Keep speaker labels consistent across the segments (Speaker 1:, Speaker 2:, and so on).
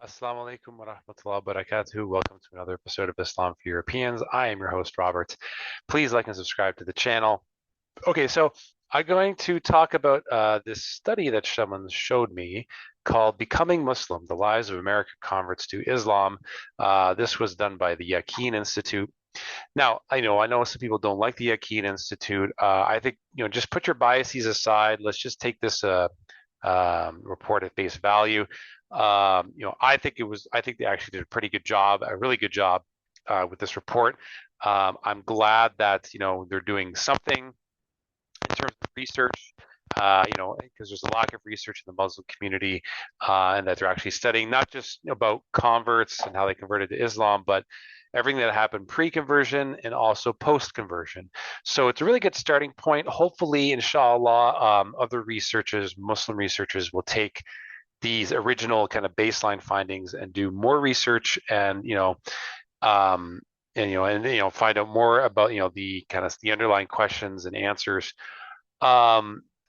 Speaker 1: Assalamu alaikum wa rahmatullahi wa barakatuh. Welcome to another episode of Islam for Europeans. I am your host, Robert. Please like and subscribe to the channel. Okay, so I'm going to talk about this study that someone showed me called Becoming Muslim, The Lives of American Converts to Islam. This was done by the Yaqeen Institute. Now, I know some people don't like the Yaqeen Institute. I think, just put your biases aside. Let's just take this report at face value. I think they actually did a pretty good job, a really good job with this report. I'm glad that they're doing something in terms of research. Because there's a lack of research in the Muslim community, and that they're actually studying not just about converts and how they converted to Islam, but everything that happened pre-conversion and also post-conversion. So it's a really good starting point. Hopefully, inshallah, other researchers, Muslim researchers, will take these original kind of baseline findings and do more research and um, find out more about the kind of the underlying questions and answers.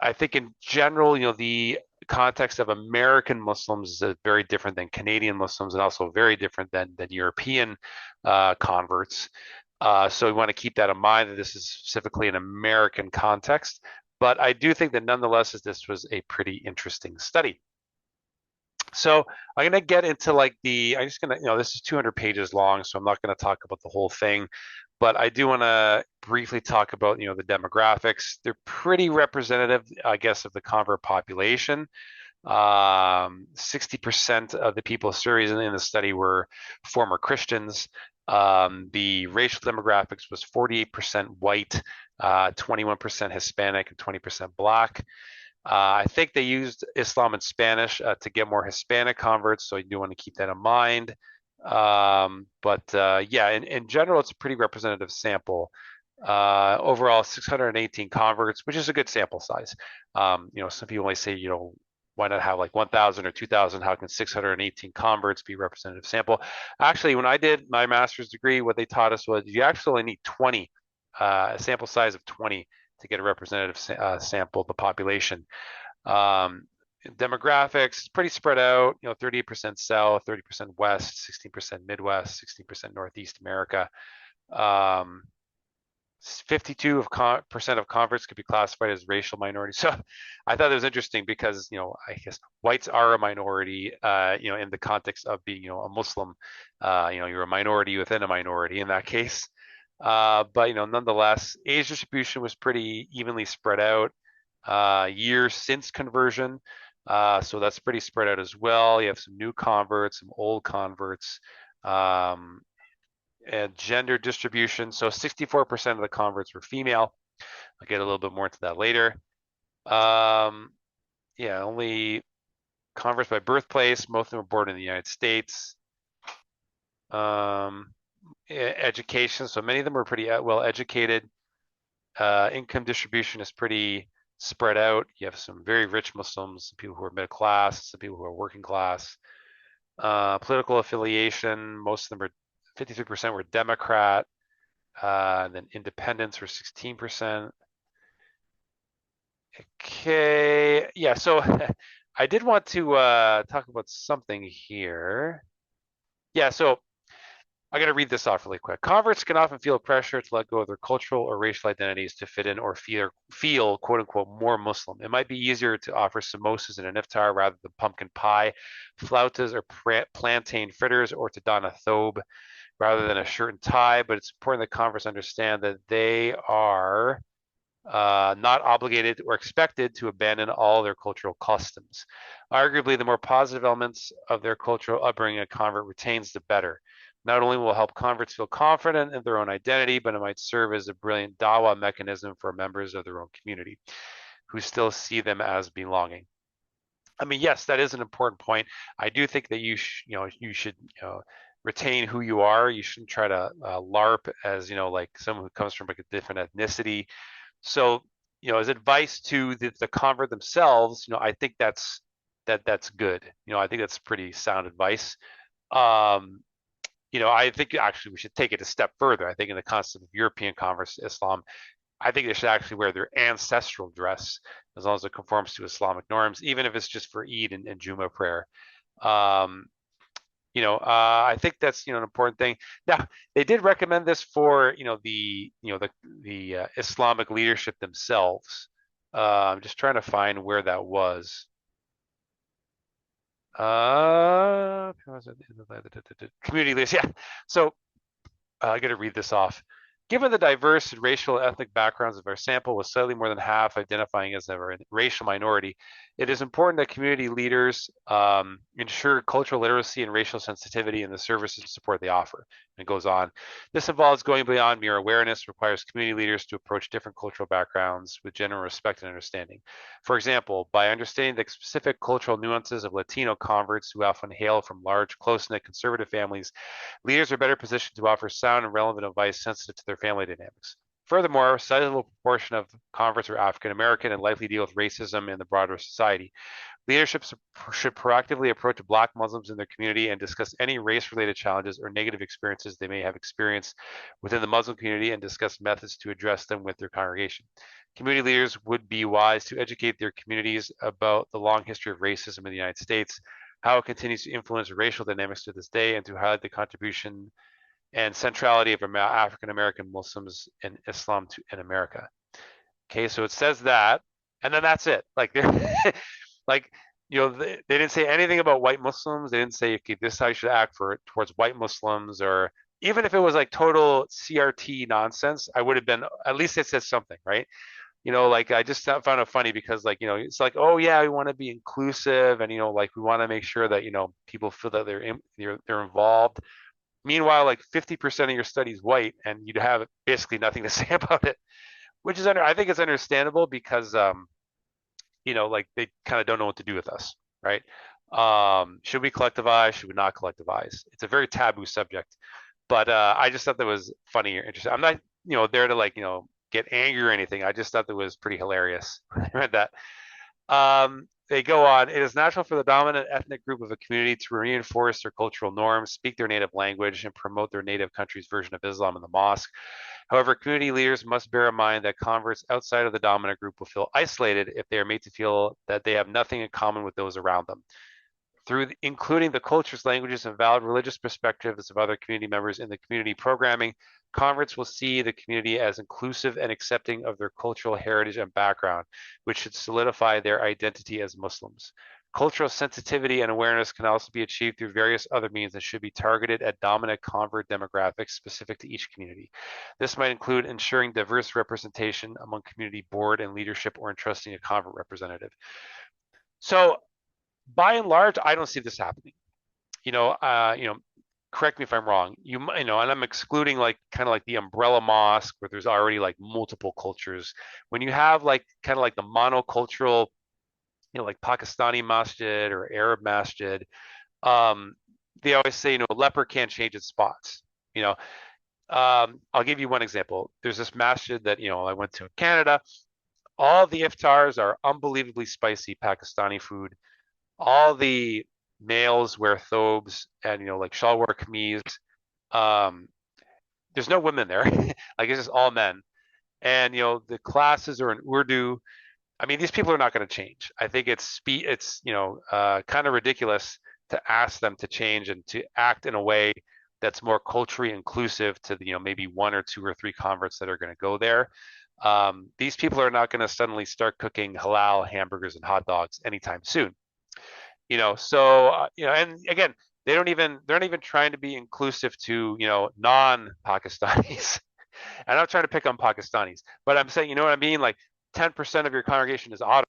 Speaker 1: I think in general, the context of American Muslims is very different than Canadian Muslims, and also very different than European converts. So we want to keep that in mind that this is specifically an American context. But I do think that nonetheless, this was a pretty interesting study. So I'm going to get into I'm just going to, this is 200 pages long, so I'm not going to talk about the whole thing, but I do want to briefly talk about, the demographics. They're pretty representative, I guess, of the convert population. 60% of the people surveyed in the study were former Christians. The racial demographics was 48% white, 21% Hispanic, and 20% Black. I think they used Islam and Spanish to get more Hispanic converts, so you do want to keep that in mind. Yeah, in general, it's a pretty representative sample. Overall, 618 converts, which is a good sample size. Some people may say, why not have like 1,000 or 2,000? How can 618 converts be a representative sample? Actually, when I did my master's degree, what they taught us was you actually only need 20, a sample size of 20 to get a representative sample of the population. Um, Demographics, pretty spread out, 38% South, 30% West, 16% Midwest, 16% Northeast America. 52% of converts could be classified as racial minorities. So I thought it was interesting because, I guess whites are a minority, in the context of being, a Muslim. You're a minority within a minority in that case. But nonetheless, age distribution was pretty evenly spread out. Years since conversion, so that's pretty spread out as well. You have some new converts, some old converts, and gender distribution. So 64% of the converts were female. I'll get a little bit more into that later. Yeah, only converts by birthplace. Most of them were born in the United States. Education, so many of them were pretty well educated. Income distribution is pretty spread out. You have some very rich Muslims, some people who are middle class, some people who are working class. Political affiliation, most of them are 53% were Democrat. Then independents were 16%. Okay, yeah, so I did want to talk about something here. Yeah, so I got to read this off really quick. Converts can often feel pressure to let go of their cultural or racial identities to fit in or feel quote unquote more Muslim. It might be easier to offer samosas in an iftar rather than pumpkin pie, flautas or plantain fritters, or to don a thobe rather than a shirt and tie. But it's important that converts understand that they are not obligated or expected to abandon all their cultural customs. Arguably, the more positive elements of their cultural upbringing a convert retains, the better. Not only will help converts feel confident in their own identity, but it might serve as a brilliant Dawa mechanism for members of their own community who still see them as belonging. I mean, yes, that is an important point. I do think that you should retain who you are. You shouldn't try to LARP as like someone who comes from like a different ethnicity. So as advice to the convert themselves, I think that's good. I think that's pretty sound advice. Um, I think actually we should take it a step further. I think in the concept of European converts to Islam, I think they should actually wear their ancestral dress as long as it conforms to Islamic norms, even if it's just for Eid and Jumu'ah prayer. Um, I think that's an important thing. Now, they did recommend this for the Islamic leadership themselves. I'm just trying to find where that was. Community leaders, yeah. So I got to read this off. Given the diverse racial and ethnic backgrounds of our sample, with slightly more than half identifying as a racial minority, it is important that community leaders ensure cultural literacy and racial sensitivity in the services and support they offer. And it goes on. This involves going beyond mere awareness, requires community leaders to approach different cultural backgrounds with general respect and understanding. For example, by understanding the specific cultural nuances of Latino converts who often hail from large, close-knit conservative families, leaders are better positioned to offer sound and relevant advice sensitive to their family dynamics. Furthermore, a sizable proportion of converts are African American and likely deal with racism in the broader society. Leadership should proactively approach Black Muslims in their community and discuss any race-related challenges or negative experiences they may have experienced within the Muslim community and discuss methods to address them with their congregation. Community leaders would be wise to educate their communities about the long history of racism in the United States, how it continues to influence racial dynamics to this day, and to highlight the contribution and centrality of African American Muslims in Islam in America. Okay, so it says that, and then that's it. Like, like they didn't say anything about white Muslims. They didn't say, okay, this is how you should act towards white Muslims, or even if it was like total CRT nonsense, I would have been, at least it says something, right? Like I just found it funny because it's like, oh yeah, we want to be inclusive and like we want to make sure that people feel that they're involved. Meanwhile, like 50% of your study is white and you'd have basically nothing to say about it, which is I think it's understandable because like they kind of don't know what to do with us, right? Should we collectivize? Should we not collectivize? It's a very taboo subject, but I just thought that was funny or interesting. I'm not there to get angry or anything. I just thought that was pretty hilarious when I read that. They go on. It is natural for the dominant ethnic group of a community to reinforce their cultural norms, speak their native language, and promote their native country's version of Islam in the mosque. However, community leaders must bear in mind that converts outside of the dominant group will feel isolated if they are made to feel that they have nothing in common with those around them. Through including the cultures, languages, and valid religious perspectives of other community members in the community programming, converts will see the community as inclusive and accepting of their cultural heritage and background, which should solidify their identity as Muslims. Cultural sensitivity and awareness can also be achieved through various other means and should be targeted at dominant convert demographics specific to each community. This might include ensuring diverse representation among community board and leadership or entrusting a convert representative. So by and large, I don't see this happening. Correct me if I'm wrong. And I'm excluding kind of like the umbrella mosque where there's already like multiple cultures. When you have kind of like the monocultural, like Pakistani masjid or Arab masjid, they always say, leper can't change its spots. I'll give you one example. There's this masjid that I went to in Canada. All the iftars are unbelievably spicy Pakistani food. All the males wear thobes and like shalwar kameez. There's no women there. Like it's just all men. And the classes are in Urdu. I mean, these people are not going to change. I think it's kind of ridiculous to ask them to change and to act in a way that's more culturally inclusive to the maybe 1 or 2 or 3 converts that are going to go there. These people are not going to suddenly start cooking halal hamburgers and hot dogs anytime soon. And again, they're not even trying to be inclusive to non-Pakistanis. I'm not trying to pick on Pakistanis, but I'm saying, you know what I mean? Like 10% of your congregation is Ottoman,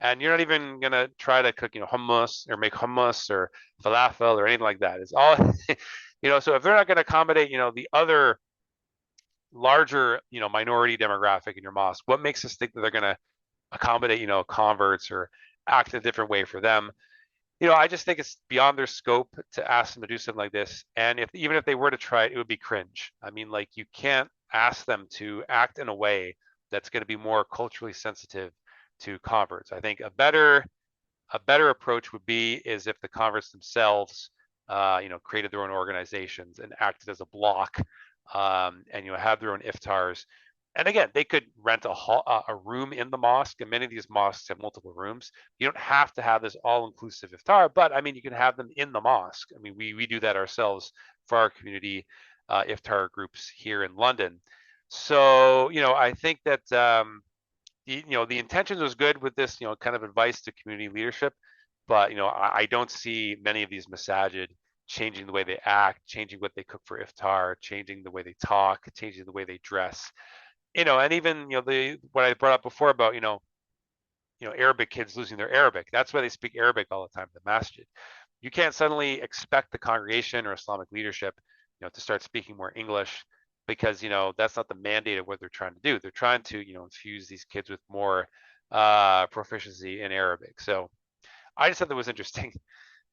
Speaker 1: and you're not even gonna try to cook hummus or make hummus or falafel or anything like that. It's all so if they're not going to accommodate the other larger minority demographic in your mosque, what makes us think that they're going to accommodate converts or act a different way for them? I just think it's beyond their scope to ask them to do something like this. And even if they were to try it, it would be cringe. I mean, like you can't ask them to act in a way that's going to be more culturally sensitive to converts. I think a better approach would be is if the converts themselves, created their own organizations and acted as a block, and have their own iftars And again, they could rent a room in the mosque, and many of these mosques have multiple rooms. You don't have to have this all-inclusive iftar, but I mean, you can have them in the mosque. I mean, we do that ourselves for our community iftar groups here in London. So, I think that the intentions was good with this, kind of advice to community leadership, but I don't see many of these masajid changing the way they act, changing what they cook for iftar, changing the way they talk, changing the way they dress. And even the what I brought up before about Arabic kids losing their Arabic. That's why they speak Arabic all the time in the masjid. You can't suddenly expect the congregation or Islamic leadership, to start speaking more English because that's not the mandate of what they're trying to do. They're trying to infuse these kids with more proficiency in Arabic. So I just thought that was interesting,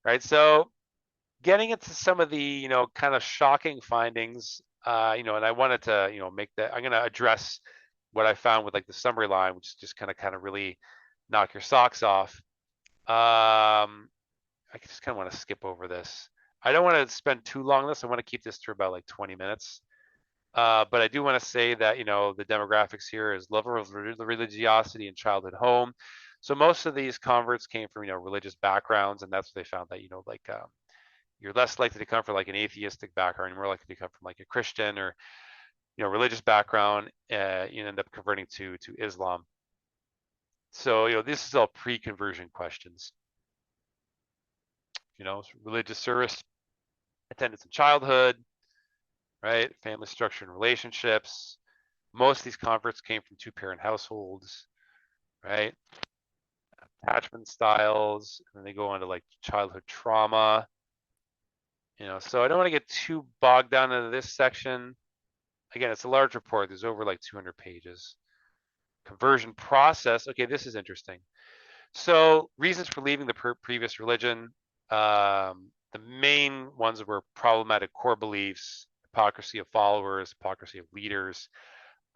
Speaker 1: right? So getting into some of the kind of shocking findings, and I wanted to make that. I'm going to address what I found with like the summary line, which is just kind of really knock your socks off. I just kind of want to skip over this. I don't want to spend too long on this. I want to keep this to about like 20 minutes. But I do want to say that the demographics here is level of religiosity in childhood home. So most of these converts came from religious backgrounds, and that's what they found that like you're less likely to come from like an atheistic background, you're more likely to come from like a Christian or religious background. You end up converting to Islam. So this is all pre-conversion questions. Religious service, attendance in childhood, right? Family structure and relationships. Most of these converts came from two-parent households, right? Attachment styles, and then they go on to like childhood trauma. So I don't want to get too bogged down into this section. Again, it's a large report. There's over like 200 pages. Conversion process. Okay, this is interesting. So reasons for leaving the previous religion. The main ones were problematic core beliefs, hypocrisy of followers, hypocrisy of leaders.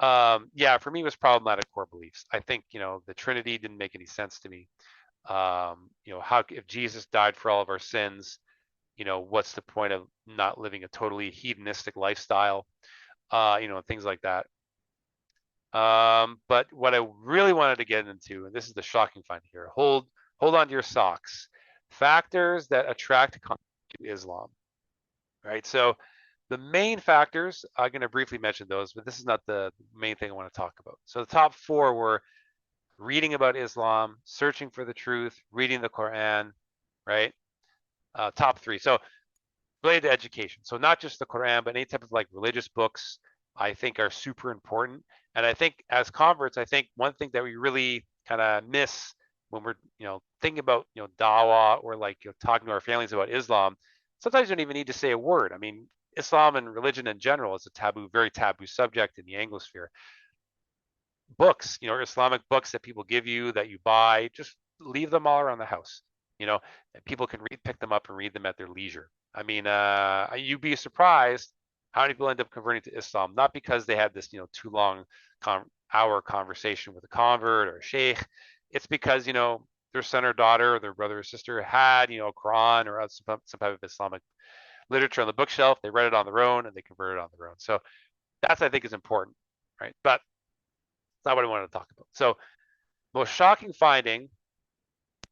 Speaker 1: Yeah, for me, it was problematic core beliefs. I think the Trinity didn't make any sense to me. How if Jesus died for all of our sins, what's the point of not living a totally hedonistic lifestyle? Things like that. But what I really wanted to get into, and this is the shocking find here, hold on to your socks. Factors that attract to Islam, right? So the main factors, I'm going to briefly mention those, but this is not the main thing I want to talk about. So the top 4 were reading about Islam, searching for the truth, reading the Quran, right? Top 3. So related to education. So not just the Quran, but any type of like religious books, I think are super important. And I think as converts, I think one thing that we really kind of miss when we're, thinking about, Dawa or like talking to our families about Islam, sometimes you don't even need to say a word. I mean, Islam and religion in general is a taboo, very taboo subject in the Anglosphere. Books, Islamic books that people give you that you buy, just leave them all around the house. And people can pick them up and read them at their leisure. I mean, you'd be surprised how many people end up converting to Islam, not because they had this, too long hour conversation with a convert or a sheikh. It's because, their son or daughter or their brother or sister had, Quran or some type of Islamic literature on the bookshelf. They read it on their own and they converted on their own. So that's, I think, is important, right? But it's not what I wanted to talk about. So most shocking finding,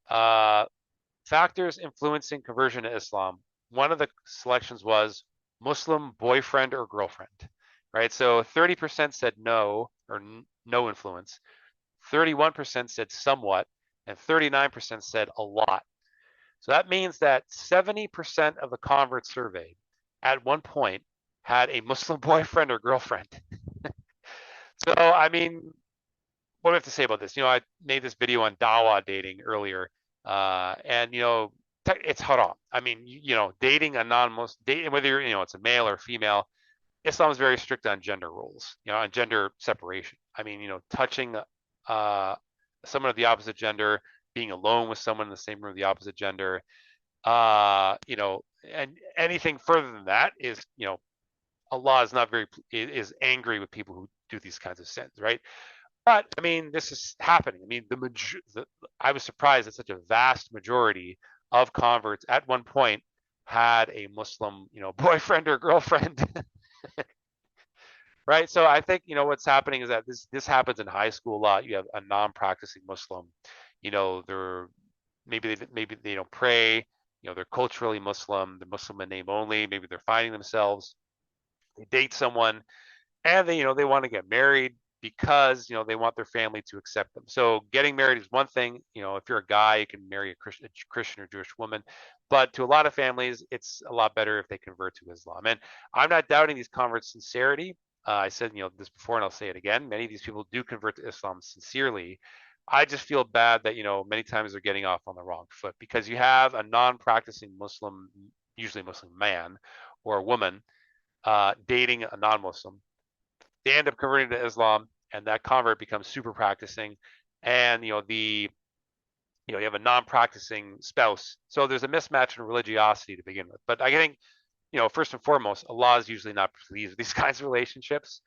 Speaker 1: factors influencing conversion to Islam. One of the selections was Muslim boyfriend or girlfriend, right? So 30% said no or no influence, 31% said somewhat, and 39% said a lot. So that means that 70% of the converts surveyed at one point had a Muslim boyfriend or girlfriend. So, I mean, what do we have to say about this? I made this video on Dawa dating earlier, and it's haram. I mean, dating a non-Muslim, whether you're, it's a male or female, Islam is very strict on gender roles, on gender separation. I mean, touching someone of the opposite gender, being alone with someone in the same room of the opposite gender, and anything further than that is, Allah is angry with people who do these kinds of sins, right? But I mean, this is happening. I mean, I was surprised that such a vast majority of converts at one point had a Muslim, boyfriend or girlfriend. right? So I think, what's happening is that this happens in high school a lot. You have a non-practicing Muslim, they're maybe they don't pray, they're culturally Muslim, they're Muslim in name only, maybe they're finding themselves, they date someone, and they want to get married because they want their family to accept them. So getting married is one thing. If you're a guy, you can marry a Christian or Jewish woman, but to a lot of families, it's a lot better if they convert to Islam. And I'm not doubting these converts' sincerity. I said this before, and I'll say it again. Many of these people do convert to Islam sincerely. I just feel bad that many times they're getting off on the wrong foot, because you have a non-practicing Muslim, usually Muslim man or woman, dating a non-Muslim. They end up converting to Islam, and that convert becomes super practicing, and you have a non-practicing spouse. So there's a mismatch in religiosity to begin with. But I think, first and foremost, Allah is usually not pleased with these kinds of relationships.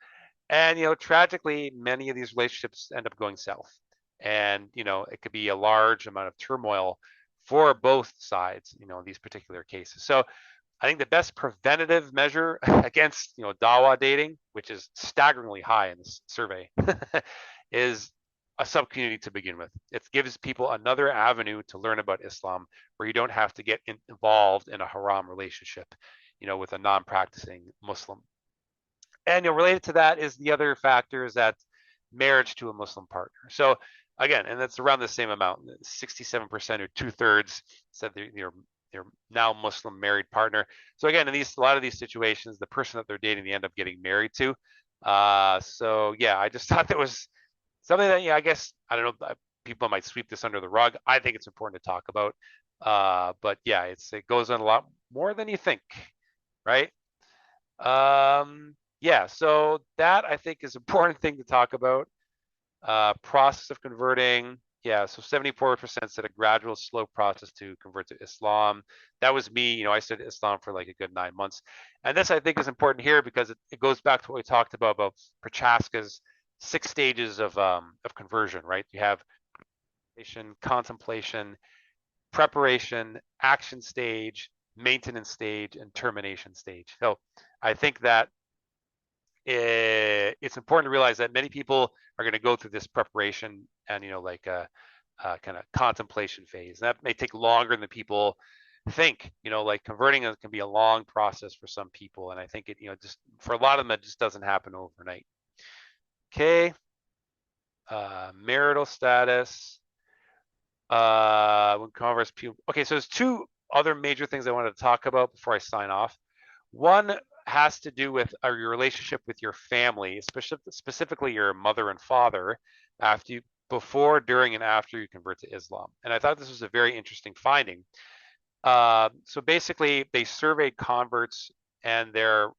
Speaker 1: And tragically, many of these relationships end up going south. And it could be a large amount of turmoil for both sides, in these particular cases. So I think the best preventative measure against, Dawa dating, which is staggeringly high in this survey, is a sub-community to begin with. It gives people another avenue to learn about Islam, where you don't have to get involved in a haram relationship, with a non-practicing Muslim. And related to that is the other factor, is that marriage to a Muslim partner. So again, and that's around the same amount, 67% or 2/3 said they're now Muslim married partner. So again, in a lot of these situations, the person that they're dating, they end up getting married to. So yeah, I just thought that was something that, I guess, I don't know, people might sweep this under the rug. I think it's important to talk about. But yeah, it goes on a lot more than you think, right? Yeah, so that I think is an important thing to talk about. Process of converting. Yeah, so 74% said a gradual, slow process to convert to Islam. That was me. I studied Islam for like a good 9 months. And this, I think, is important here because it goes back to what we talked about Prochaska's 6 stages of conversion, right? You have contemplation, preparation, action stage, maintenance stage, and termination stage. So I think that it's important to realize that many people are going to go through this preparation and like a kind of contemplation phase. And that may take longer than people think. Like converting can be a long process for some people, and I think it just for a lot of them it just doesn't happen overnight. Okay. Marital status. When converse people. Okay, so there's 2 other major things I wanted to talk about before I sign off. One has to do with your relationship with your family, specifically your mother and father, before, during, and after you convert to Islam. And I thought this was a very interesting finding. So basically, they surveyed converts and their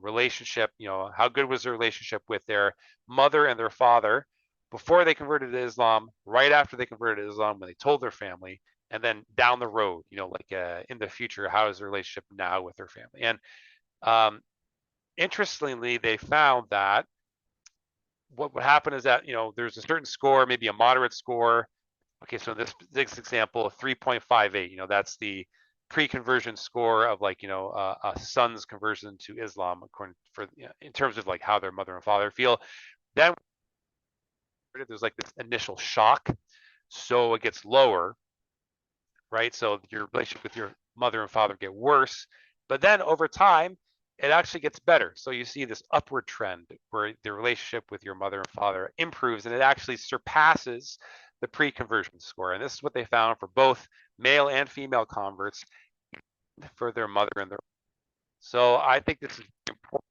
Speaker 1: relationship, how good was their relationship with their mother and their father before they converted to Islam, right after they converted to Islam, when they told their family, and then down the road, in the future, how is the relationship now with their family? And interestingly, they found that what would happen is that, there's a certain score, maybe a moderate score. Okay, so this example, 3.58, that's the pre-conversion score of like, a son's conversion to Islam, in terms of like how their mother and father feel. Then there's like this initial shock, so it gets lower, right? So your relationship with your mother and father get worse, but then over time, it actually gets better. So you see this upward trend where the relationship with your mother and father improves, and it actually surpasses the pre-conversion score. And this is what they found for both male and female converts for their mother and their. So I think this is important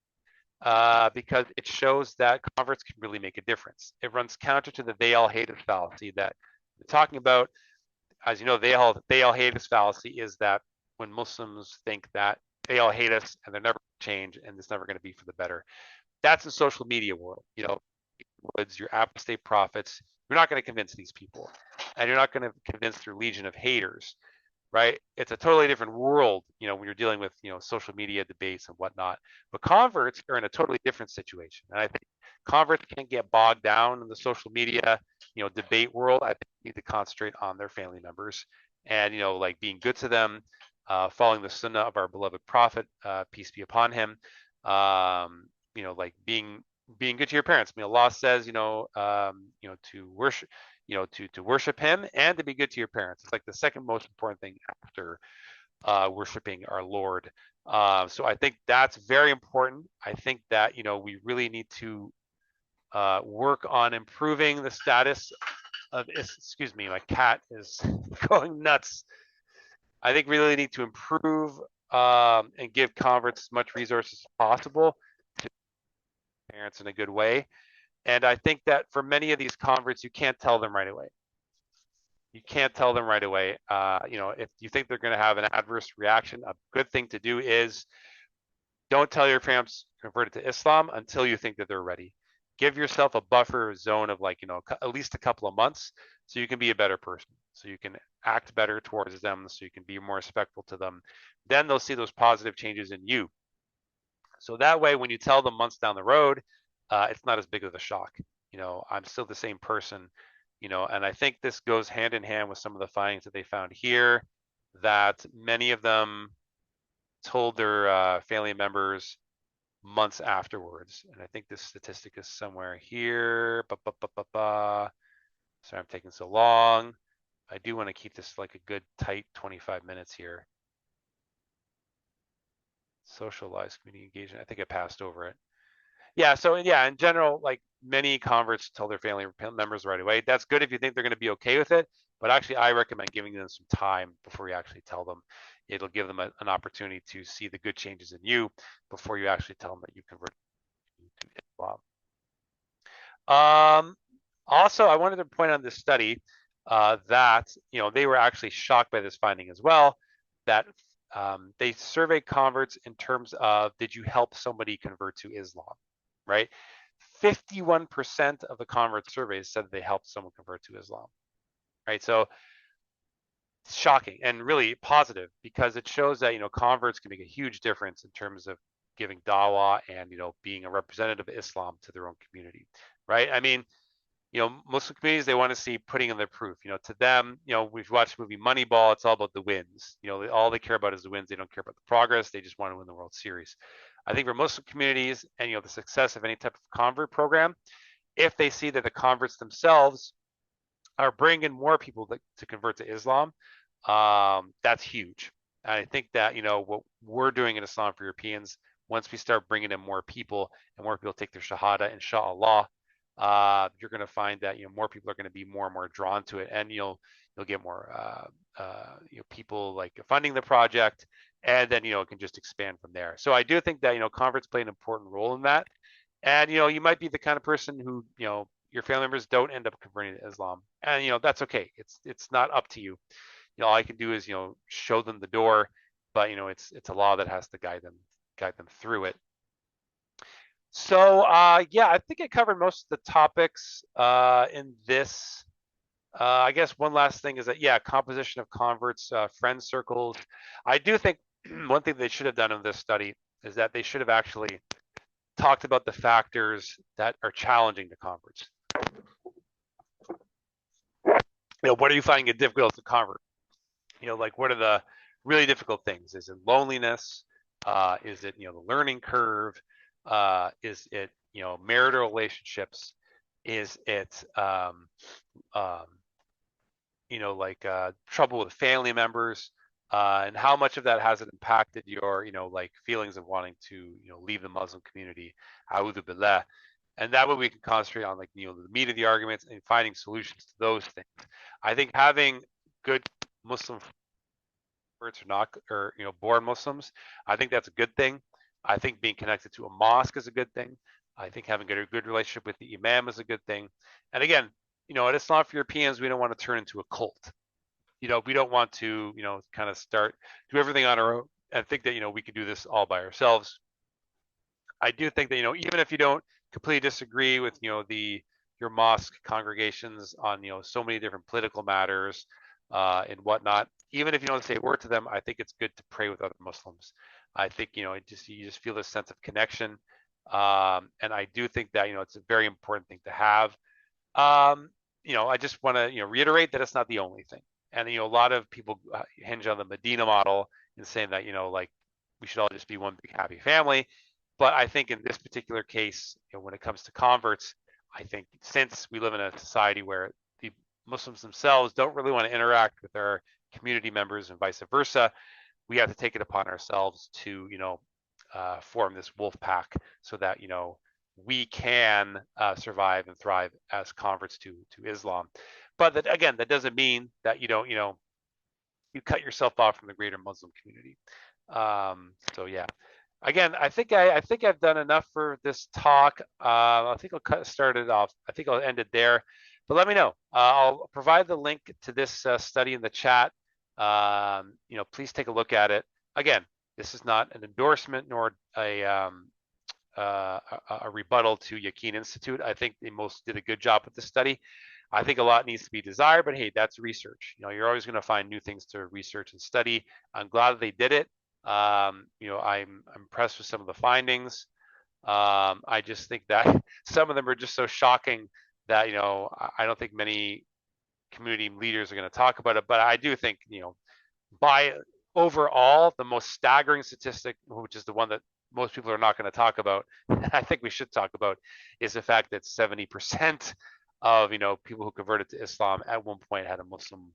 Speaker 1: because it shows that converts can really make a difference. It runs counter to the they all hate us fallacy that we're talking about. As you know, they all hate us fallacy is that when Muslims think that they all hate us and they're never going to change and it's never going to be for the better. That's the social media world. Your apostate prophets, you're not going to convince these people, and you're not going to convince their legion of haters, right? It's a totally different world, when you're dealing with, social media debates and whatnot. But converts are in a totally different situation. And I think converts can't get bogged down in the social media, debate world. I think they need to concentrate on their family members and, like being good to them, following the sunnah of our beloved prophet, peace be upon him, like being being good to your parents. I mean, Allah says, to worship, to worship Him and to be good to your parents. It's like the second most important thing after worshiping our Lord. So I think that's very important. I think that we really need to work on improving the status of. Excuse me, my cat is going nuts. I think we really need to improve and give converts as much resources as possible to parents in a good way. And I think that for many of these converts, you can't tell them right away. You can't tell them right away. If you think they're going to have an adverse reaction, a good thing to do is don't tell your parents converted to Islam until you think that they're ready. Give yourself a buffer zone of at least a couple of months so you can be a better person, so you can act better towards them, so you can be more respectful to them. Then they'll see those positive changes in you. So that way, when you tell them months down the road, it's not as big of a shock. I'm still the same person, and I think this goes hand in hand with some of the findings that they found here, that many of them told their family members months afterwards. And I think this statistic is somewhere here. Sorry, I'm taking so long. I do want to keep this like a good tight 25 minutes here. Socialized community engagement. I think I passed over it. Yeah, so yeah, in general, like many converts tell their family members right away. That's good if you think they're going to be okay with it, but actually I recommend giving them some time before you actually tell them. It'll give them an opportunity to see the good changes in you before you actually tell them that you converted to Islam. Also, I wanted to point on this study that they were actually shocked by this finding as well, that they surveyed converts in terms of, did you help somebody convert to Islam, right? 51% of the convert surveys said they helped someone convert to Islam, right? So it's shocking and really positive, because it shows that converts can make a huge difference in terms of giving Dawa and being a representative of Islam to their own community, right? I mean, Muslim communities, they want to see putting in their proof. To them, we've watched the movie Moneyball. It's all about the wins. All they care about is the wins. They don't care about the progress. They just want to win the World Series. I think for Muslim communities and the success of any type of convert program, if they see that the converts themselves are bringing more people to convert to Islam, that's huge. And I think that what we're doing in Islam for Europeans, once we start bringing in more people and more people take their Shahada, inshallah, you're going to find that more people are going to be more and more drawn to it, and you'll get more people like funding the project, and then it can just expand from there. So I do think that converts play an important role in that, and you might be the kind of person who your family members don't end up converting to Islam, and that's okay. It's not up to you. All I can do is show them the door, but it's a law that has to guide them through it. So yeah, I think I covered most of the topics in this. I guess one last thing is that, yeah, composition of converts, friend circles. I do think one thing they should have done in this study is that they should have actually talked about the factors that are challenging to converts. What are you finding it difficult to convert? Like what are the really difficult things? Is it loneliness? Is it the learning curve? Is it marital relationships? Is it trouble with family members? And how much of that has it impacted your like feelings of wanting to leave the Muslim community? A'udhu billah. And that way we can concentrate on the meat of the arguments and finding solutions to those things. I think having good Muslim converts or born Muslims, I think that's a good thing. I think being connected to a mosque is a good thing. I think having a good relationship with the imam is a good thing. And again, at Islam for Europeans, we don't want to turn into a cult. We don't want to, kind of do everything on our own and think that, we can do this all by ourselves. I do think that, even if you don't completely disagree with, your mosque congregations on, so many different political matters and whatnot, even if you don't say a word to them, I think it's good to pray with other Muslims. I think, you just feel this sense of connection. And I do think that, it's a very important thing to have. I just want to, reiterate that it's not the only thing. And, a lot of people hinge on the Medina model and saying that, like we should all just be one big happy family. But I think in this particular case, when it comes to converts, I think since we live in a society where the Muslims themselves don't really want to interact with their community members and vice versa, we have to take it upon ourselves to, form this wolf pack so that, we can survive and thrive as converts to Islam. But that, again, that doesn't mean that you don't, you cut yourself off from the greater Muslim community. So yeah, again, I think I've done enough for this talk. I think I'll start it off. I think I'll end it there. But let me know. I'll provide the link to this study in the chat. Please take a look at it. Again, this is not an endorsement nor a rebuttal to Yaqeen Institute. I think they most did a good job with the study. I think a lot needs to be desired, but hey, that's research. You're always going to find new things to research and study. I'm glad that they did it. I'm impressed with some of the findings. I just think that some of them are just so shocking that, I don't think many community leaders are going to talk about it. But I do think, by overall, the most staggering statistic, which is the one that most people are not going to talk about, I think we should talk about, is the fact that 70% of people who converted to Islam at one point had a Muslim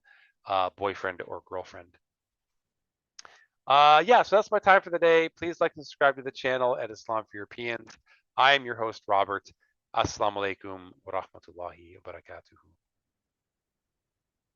Speaker 1: boyfriend or girlfriend. Yeah, so that's my time for the day. Please like and subscribe to the channel at Islam for Europeans. I am your host, Robert. Assalamu alaikum wa rahmatullahi wa barakatuhu.